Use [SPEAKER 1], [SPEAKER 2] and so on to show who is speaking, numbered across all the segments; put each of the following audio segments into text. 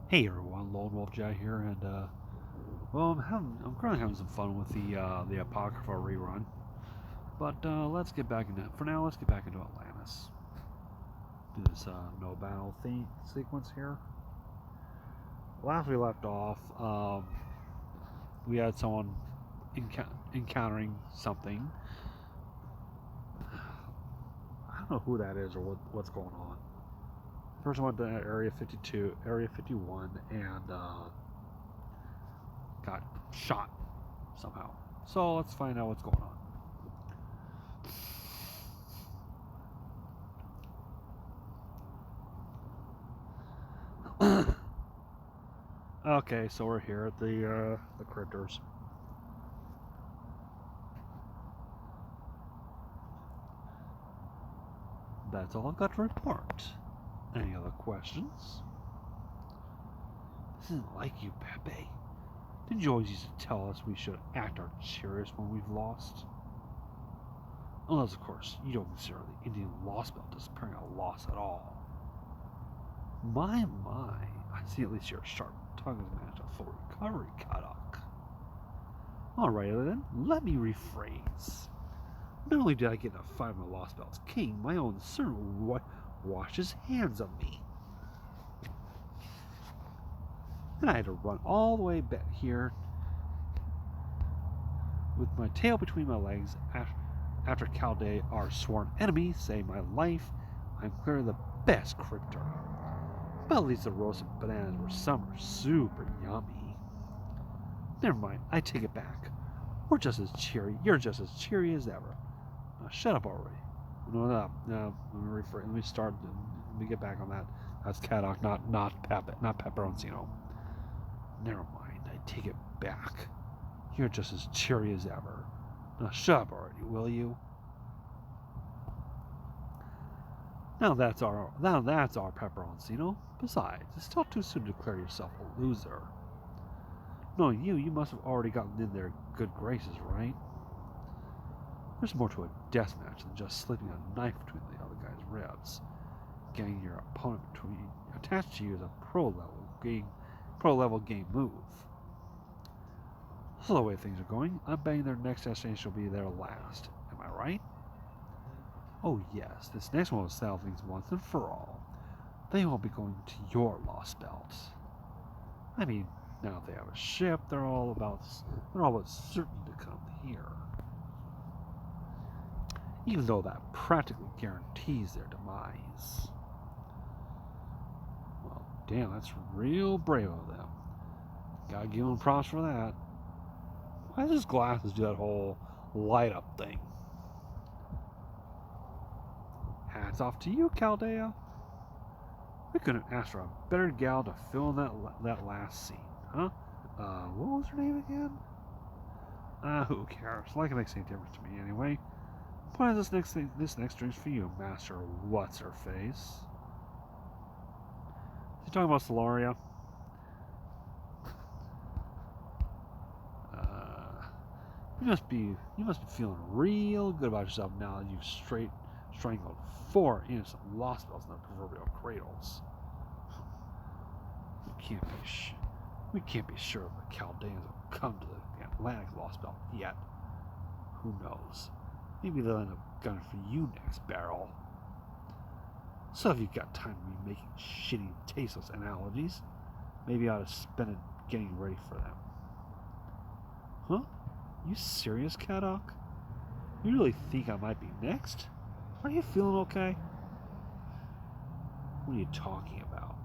[SPEAKER 1] Hey everyone, Lone Wolf Jet here, and well, I'm currently having some fun with the Apocrypha rerun. But let's get back into for now. Let's get back into Atlantis. Do this no battle theme sequence here. Last we left off, we had someone encountering something. I don't know who that is or what's going on. First, I went to Area 52, Area 51, and got shot somehow. So let's find out what's going on. Okay, so we're here at the Crypters. That's all I've got to report. Any other questions? This isn't like you, Pepe. Didn't you always used to tell us we should act our cheeriest when we've lost? Unless, of course, you don't consider the Indian Lostbelt as appearing a loss at all. My, I see at least your sharp tongue has managed a full recovery, Kadoc. Alright then, let me rephrase. Not only did I get in a fight with my Lostbelt's king, my own servant washed his hands of me. And I had to run all the way back here with my tail between my legs after Calde, our sworn enemy, saved my life. I'm clearly the best crypter. But at least the roasted bananas were super yummy. Never mind, I take it back. We're just as cheery. You're just as cheery as ever. Now shut up already. No. Let me start. Let me get back on that. That's Kadoc, not Pepe, not Pepperoncino. Never mind, I take it back. You're just as cheery as ever. Now shut up already, will you? Now that's our Pepperoncino. Besides, it's still too soon to declare yourself a loser. Knowing you must have already gotten in their good graces, right? There's more to a deathmatch than just slipping a knife between the other guy's ribs. Getting your opponent attached to you is a pro level game move. So the way things are going, I'm betting their next destination will be their last. Am I right? Oh yes, this next one will settle things once and for all. They won't be going to your Lostbelt. I mean, now that they have a ship, they're all about certain to come here. Even though that practically guarantees their demise. Well, damn, that's real brave of them. Gotta give them props for that. Why does his glasses do that whole light up thing? Hats off to you, Caldea. We couldn't ask for a better gal to fill in that last scene, huh? What was her name again? Who cares? Like it makes any difference to me anyway. Why is this next drink's for you, Master What's Her Face? Is he talking about Solaria? You must be feeling real good about yourself now that you've strangled 4 innocent Lostbelts in their proverbial cradles. We can't be sure if the Chaldeans will come to the Atlantic Lostbelt yet. Who knows? Maybe they'll end up gunning for you next, Beryl. So if you've got time to be making shitty, tasteless analogies, maybe I ought to spend it getting ready for them. Huh? You serious, Kadoc? You really think I might be next? Are you feeling okay? What are you talking about?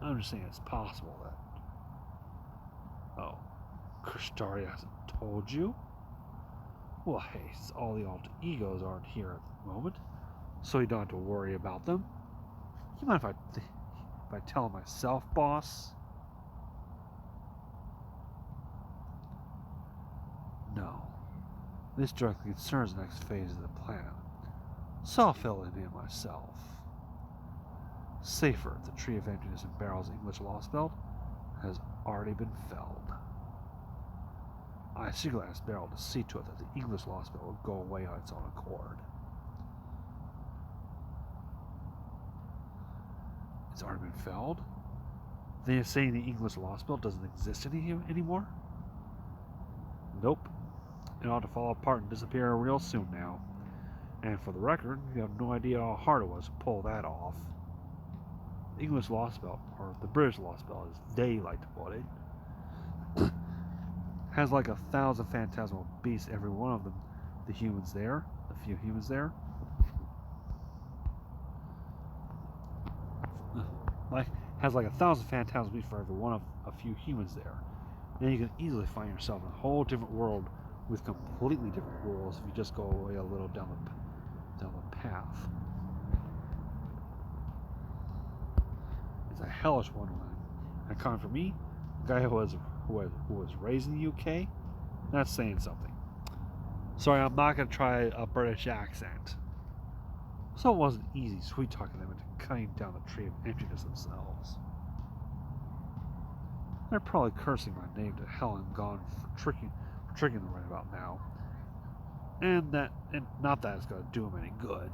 [SPEAKER 1] I'm just saying it's possible that... Oh, Kirschtaria hasn't told you? Well, hey, all the alter egos aren't here at the moment, so you don't have to worry about them. You mind if I tell them myself, boss? No. This directly concerns the next phase of the plan, so I'll fill it in myself. Safer, the Tree of Emptiness in Beryl's English Lostbelt has already been felled. I secretly asked Beryl to see to it that the English Lostbelt will go away on its own accord. It's already been felled? They're saying the English Lostbelt doesn't exist anymore? Nope. It ought to fall apart and disappear real soon now. And for the record, you have no idea how hard it was to pull that off. The English Lostbelt, or the British Lostbelt as they like to put it, has like 1,000 phantasmal beasts, every one of them. The humans there, the few humans there. Has like 1,000 phantasmal beasts for every one of a few humans there. And you can easily find yourself in a whole different world with completely different rules if you just go away a little down the path. It's a hellish one. And coming from me, a guy who was raised in the UK, that's saying something. Sorry, I'm not gonna try a British accent. So it wasn't easy sweet talking them into cutting down the tree of emptiness themselves. They're probably cursing my name to hell and gone for tricking them right about now. And not that it's gonna do them any good.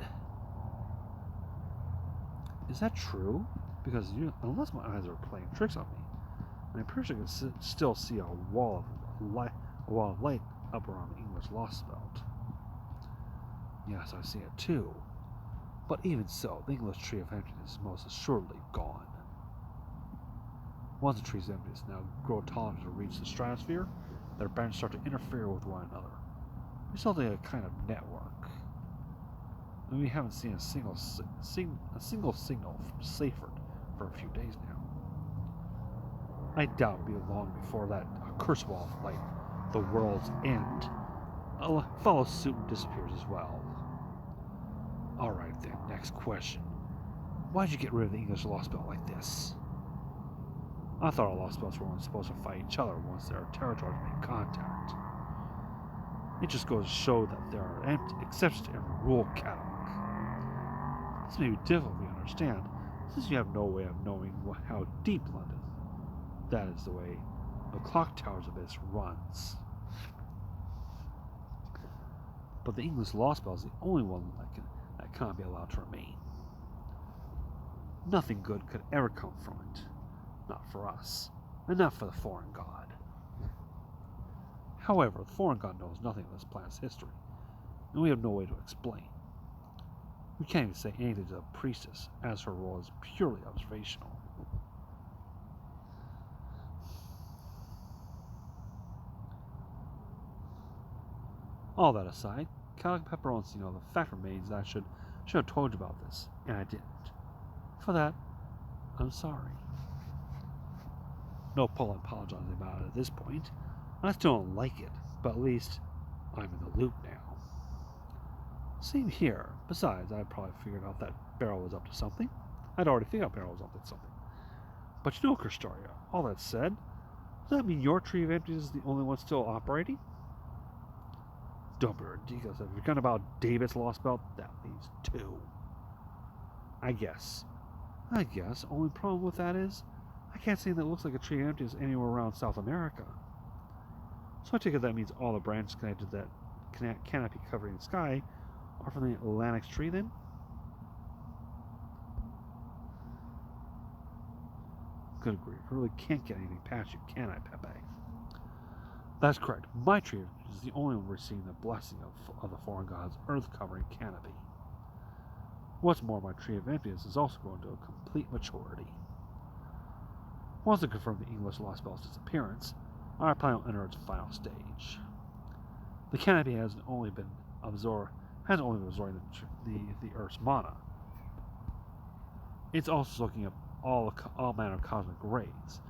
[SPEAKER 1] Is that true? Because unless my eyes are playing tricks on me, I'm pretty sure I can still see a wall of light up around the English Lostbelt. Yes, I see it too. But even so, the English Tree of Emptiness is most assuredly gone. Once the tree's emptiness now grow tall enough to reach the stratosphere, their branches start to interfere with one another, resulting in a kind of network. And we haven't seen a single signal from Seyfert for a few days now. I doubt it'll be long before that accursed wall of light, the world's end, follows suit and disappears as well. Alright then, next question. Why'd you get rid of the English Lostbelt like this? I thought our Lostbelts were only supposed to fight each other once their territories made contact. It just goes to show that there are exceptions to every rule, Kadoc. This may be difficult to understand, since you have no way of knowing how deep London, that is the way the clock towers of this runs. But the English Lostbelt is the only one that can't be allowed to remain. Nothing good could ever come from it. Not for us, and not for the foreign god. However, the foreign god knows nothing of this planet's history, and we have no way to explain. We can't even say anything to the priestess, as her role is purely observational. All that aside, Kadoc and Pepe, the fact remains that I should have told you about this, and I didn't. For that, I'm sorry. No point apologizing about it at this point. I still don't like it, but at least I'm in the loop now. Same here. Besides, I probably figured out that Beryl was up to something. I'd already figured out Beryl was up to something. But you know, Kirschtaria, all that said, does that mean your Tree of Emptiness is the only one still operating? Don't be ridiculous. If you're talking about David's Lostbelt, that leaves 2. I guess. Only problem with that is, I can't see that looks like a Tree of Emptiness anywhere around South America. So I take it that means all the branches connected to that canopy covering the sky are from the Atlantic tree then? Good grief, I really can't get anything past you, can I, Pepe? That's correct. My tree is the only one receiving the blessing of the foreign god's earth-covering canopy. What's more, my Tree of Emptiness is also grown to a complete maturity. Once I confirm the English Lostbelt's disappearance, I plan to enter its final stage. The canopy hasn't only been absorbing the Earth's mana. It's also soaking up all manner of cosmic rays,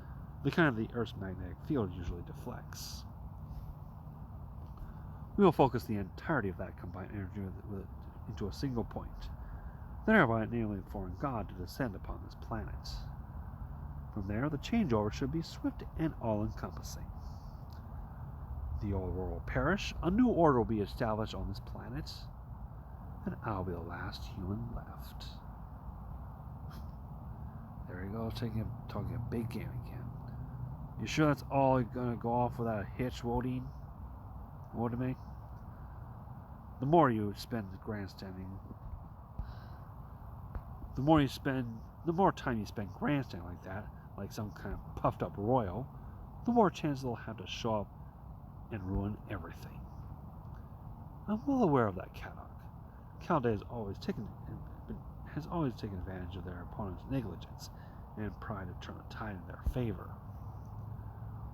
[SPEAKER 1] the kind of the Earth's magnetic field usually deflects. We will focus the entirety of that combined energy into a single point, thereby enabling the foreign god to descend upon this planet. From there, the changeover should be swift and all-encompassing. The old world will perish, a new order will be established on this planet, and I'll be the last human left. There you go, talking a big game again. You sure that's all you're gonna go off without a hitch, Wodine? Wodime? The more you spend grandstanding, the more time you spend grandstanding like that, like some kind of puffed up royal, the more chance they'll have to show up and ruin everything. I'm well aware of that, Kadoc. Kadoc has always taken advantage of their opponent's negligence and pride to turn the tide in their favor.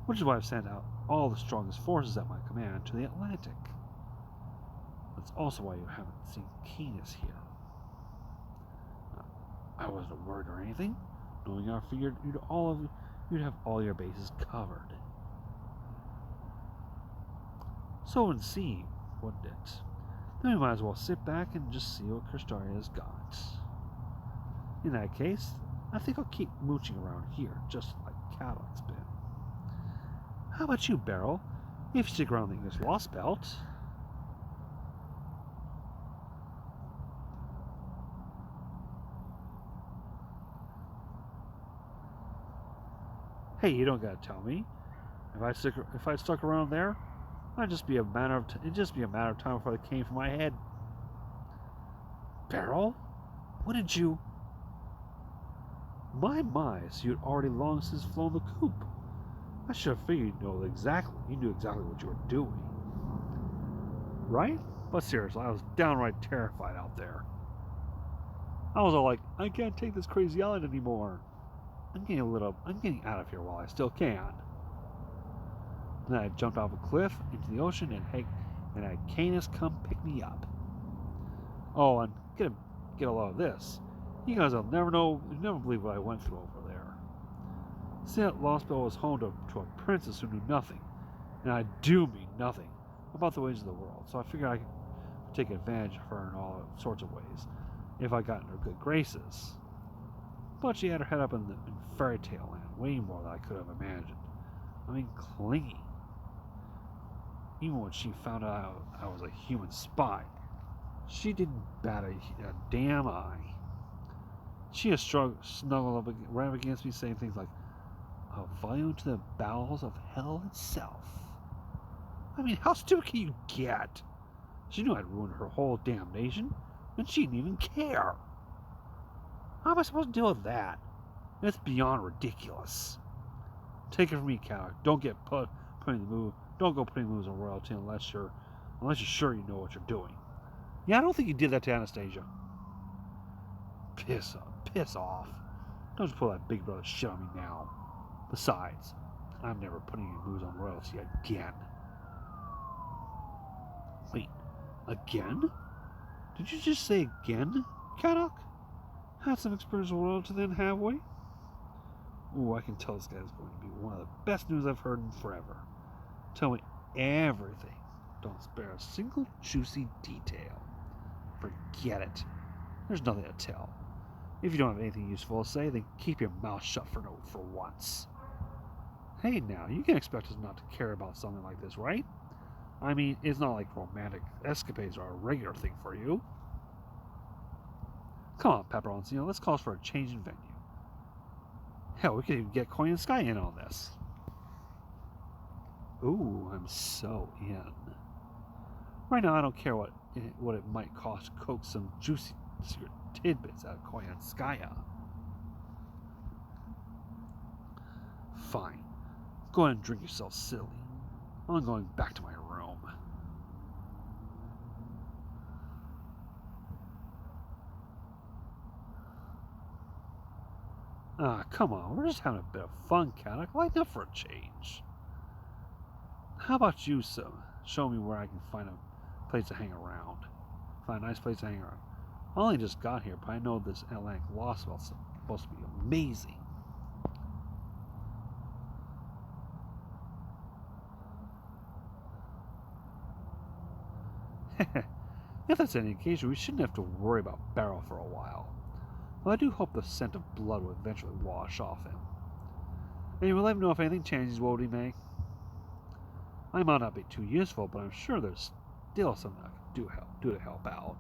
[SPEAKER 1] Which is why I've sent out all the strongest forces at my command to the Atlantic. That's also why you haven't seen Canis here. I wasn't worried or anything, knowing I figured you'd have all your bases covered. So it seemed, wouldn't it? Then we might as well sit back and just see what Kirshtaria's got. In that case, I think I'll keep mooching around here, just like Kadoc's been. How about you, Beryl? If you stick around the English Lostbelt. Hey, you don't gotta tell me. If I stuck around there, it'd just be a matter of time before they came for my head. Beryl, what did you? My, so you'd already long since flown the coop. I should have figured you knew exactly what you were doing. Right? But seriously, I was downright terrified out there. I was all like, I can't take this crazy island anymore. I'm getting out of here while I still can. Then I jumped off a cliff into the ocean and had Canis come pick me up. Oh, and get a lot of this. You guys will never believe what I went through over there. See, that Lostbelt was home to a princess who knew nothing, and I do mean nothing, about the ways of the world, so I figured I could take advantage of her in all sorts of ways, if I got in her good graces. But she had her head up in fairy tale land, way more than I could have imagined. I mean, clingy. Even when she found out I was a human spy, she didn't bat a damn eye. She has snuggled up right up against me, saying things like, "I'll follow you into the bowels of hell itself." I mean, how stupid can you get? She knew I'd ruined her whole damn nation, and she didn't even care. How am I supposed to deal with that? It's beyond ridiculous. Take it from me, Kadoc. Don't go putting moves on royalty unless you're sure you know what you're doing. Yeah, I don't think you did that to Anastasia. Piss off. Don't you pull that big brother shit on me now. Besides, I'm never putting any moves on royalty again. Wait, again? Did you just say again, Kadoc? Had some experience with royalty then, have we? Ooh, I can tell this guy's going to be one of the best news I've heard in forever. Tell me everything. Don't spare a single juicy detail. Forget it. There's nothing to tell. If you don't have anything useful to say, then keep your mouth shut for once. Hey now, you can expect us not to care about something like this, right? I mean, it's not like romantic escapades are a regular thing for you. Come on, Pepperoni, let's call for a change in venue. Hell, we could even get Coin and Sky in on this. Ooh, I'm so in. Right now, I don't care what it might cost to coax some juicy secret tidbits out of Coin and Skya. Fine. Go ahead and drink yourself silly. I'm going back to my room. Ah, come on. We're just having a bit of fun, Kadoc. Lighten up for a change. How about you, show me where I can find a place to hang around. Find a nice place to hang around. I only just got here, but I know this Atlantic Lostbelt's supposed to be amazing. If that's any indication, we shouldn't have to worry about Beryl for a while. Well, I do hope the scent of blood will eventually wash off him. And you will let me know if anything changes, won't he, May? I might not be too useful, but I'm sure there's still something I can do to help out.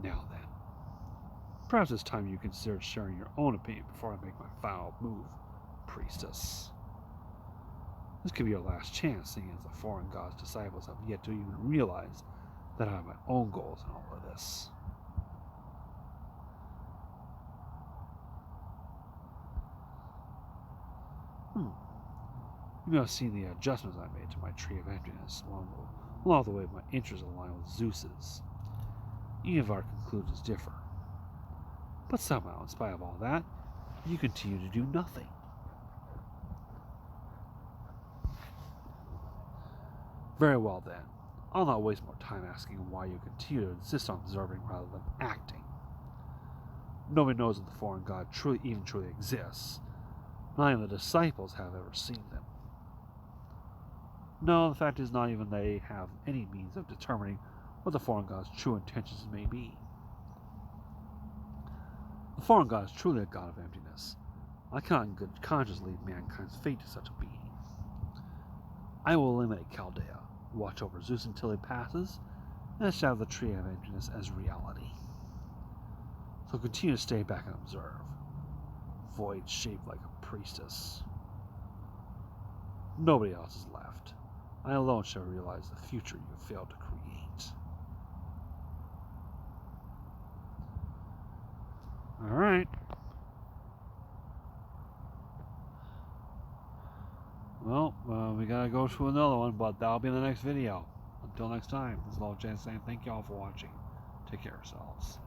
[SPEAKER 1] Now then, perhaps it's time you consider sharing your own opinion before I make my final move, priestess. This could be your last chance, seeing as the foreign god's disciples have yet to even realize that I have my own goals in all of this. You may have seen the adjustments I made to my tree of emptiness along the way my interests align with Zeus's, even if our conclusions differ. But somehow, in spite of all that, you continue to do nothing. Very well then. I'll not waste more time asking why you continue to insist on observing rather than acting. Nobody knows that the foreign god truly exists. Not even the disciples have ever seen them. No, the fact is not even they have any means of determining what the foreign god's true intentions may be. The foreign god is truly a god of emptiness. I cannot in good conscience leave mankind's fate to such a being. I will eliminate Chaldea, watch over Zeus until he passes, and establish the tree of emptiness as reality. So continue to stay back and observe. Void shaped like a priestess. Nobody else is left. I alone shall realize the future you failed to create. Alright. Well, we gotta go to another one, but that'll be in the next video. Until next time, this is Low Chance saying thank you all for watching. Take care of yourselves.